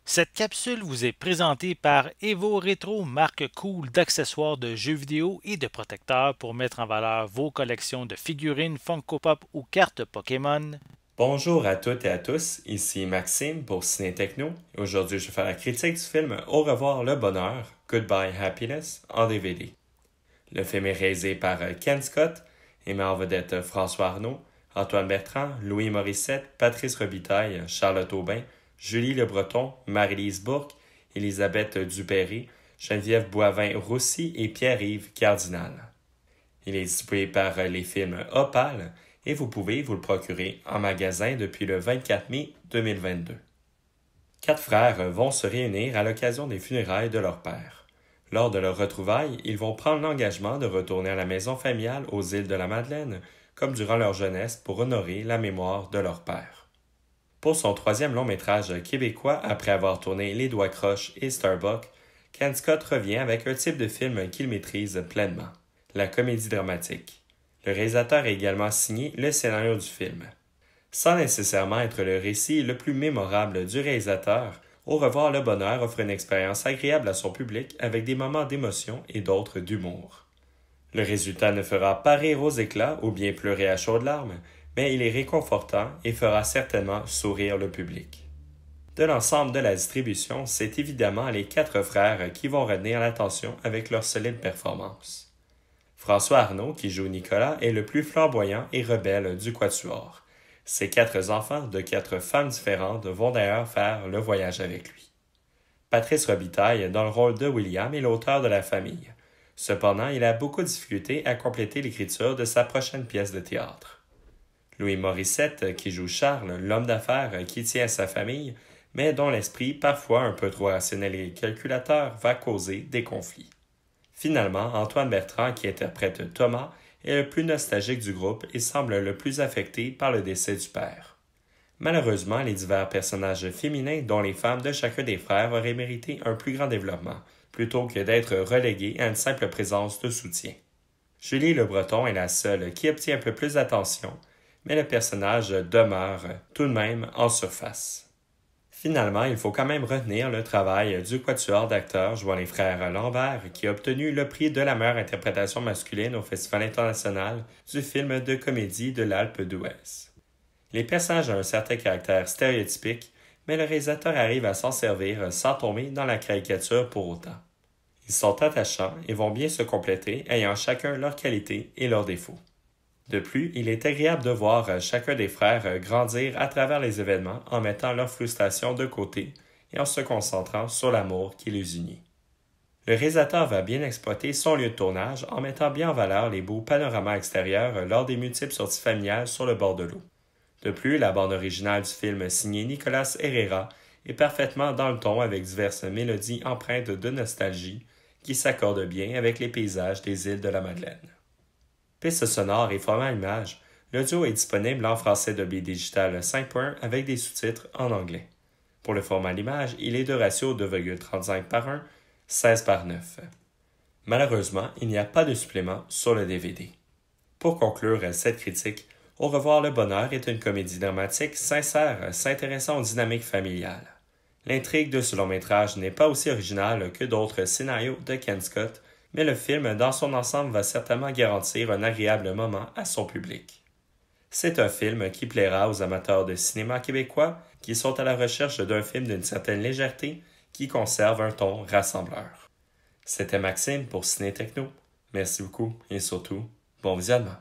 Cette capsule vous est présentée par Evo Retro, marque cool d'accessoires de jeux vidéo et de protecteurs pour mettre en valeur vos collections de figurines Funko Pop ou cartes Pokémon. Bonjour à toutes et à tous, ici Maxime pour Ciné Techno. Aujourd'hui, je vais faire la critique du film Au revoir le bonheur, Goodbye Happiness en DVD. Le film est réalisé par Ken Scott et met en vedette François Arnault, Antoine Bertrand, Louis Morissette, Patrice Robitaille, Charlotte Aubin, Julie Le Breton, Marie-Lise Bourque, Elisabeth Dupéré, Geneviève Boivin-Roussy et Pierre-Yves Cardinal. Il est distribué par les films Opal et vous pouvez vous le procurer en magasin depuis le 24 mai 2022. Quatre frères vont se réunir à l'occasion des funérailles de leur père. Lors de leur retrouvailles, ils vont prendre l'engagement de retourner à la maison familiale aux îles de la Madeleine, comme durant leur jeunesse, pour honorer la mémoire de leur père. Pour son troisième long métrage québécois, après avoir tourné Les Doigts Croches et Starbuck, Ken Scott revient avec un type de film qu'il maîtrise pleinement, la comédie dramatique. Le réalisateur a également signé le scénario du film. Sans nécessairement être le récit le plus mémorable du réalisateur, Au revoir le bonheur offre une expérience agréable à son public avec des moments d'émotion et d'autres d'humour. Le résultat ne fera pas rire aux éclats ou bien pleurer à chaudes larmes, mais il est réconfortant et fera certainement sourire le public. De l'ensemble de la distribution, c'est évidemment les quatre frères qui vont retenir l'attention avec leur solide performance. François Arnault, qui joue Nicolas, est le plus flamboyant et rebelle du quatuor. Ses quatre enfants de quatre femmes différentes vont d'ailleurs faire le voyage avec lui. Patrice Robitaille, dans le rôle de William, est l'auteur de la famille. Cependant, il a beaucoup de difficultés à compléter l'écriture de sa prochaine pièce de théâtre. Louis Morissette, qui joue Charles, l'homme d'affaires qui tient à sa famille, mais dont l'esprit, parfois un peu trop rationnel et calculateur, va causer des conflits. Finalement, Antoine Bertrand, qui interprète Thomas, est le plus nostalgique du groupe et semble le plus affecté par le décès du père. Malheureusement, les divers personnages féminins, dont les femmes de chacun des frères, auraient mérité un plus grand développement, plutôt que d'être relégués à une simple présence de soutien. Julie Le Breton est la seule qui obtient un peu plus d'attention, mais le personnage demeure tout de même en surface. Finalement, il faut quand même retenir le travail du quatuor d'acteurs jouant les frères Lambert, qui a obtenu le prix de la meilleure interprétation masculine au Festival international du film de comédie de l'Alpe d'Huez. Les personnages ont un certain caractère stéréotypique, mais le réalisateur arrive à s'en servir sans tomber dans la caricature pour autant. Ils sont attachants et vont bien se compléter, ayant chacun leurs qualités et leurs défauts. De plus, il est agréable de voir chacun des frères grandir à travers les événements en mettant leurs frustrations de côté et en se concentrant sur l'amour qui les unit. Le réalisateur va bien exploiter son lieu de tournage en mettant bien en valeur les beaux panoramas extérieurs lors des multiples sorties familiales sur le bord de l'eau. De plus, la bande originale du film signée Nicolas Herrera est parfaitement dans le ton avec diverses mélodies empreintes de nostalgie qui s'accordent bien avec les paysages des îles de la Madeleine. Piste sonore et format image, l'audio est disponible en français Dolby Digital 5.1 avec des sous-titres en anglais. Pour le format d'image, il est de ratio 2,35 par 1, 16 par 9. Malheureusement, il n'y a pas de supplément sur le DVD. Pour conclure cette critique, Au revoir le bonheur est une comédie dramatique sincère s'intéressant aux dynamiques familiales. L'intrigue de ce long-métrage n'est pas aussi originale que d'autres scénarios de Ken Scott, mais le film dans son ensemble va certainement garantir un agréable moment à son public. C'est un film qui plaira aux amateurs de cinéma québécois qui sont à la recherche d'un film d'une certaine légèreté qui conserve un ton rassembleur. C'était Maxime pour Ciné Techno. Merci beaucoup et surtout, bon visionnement.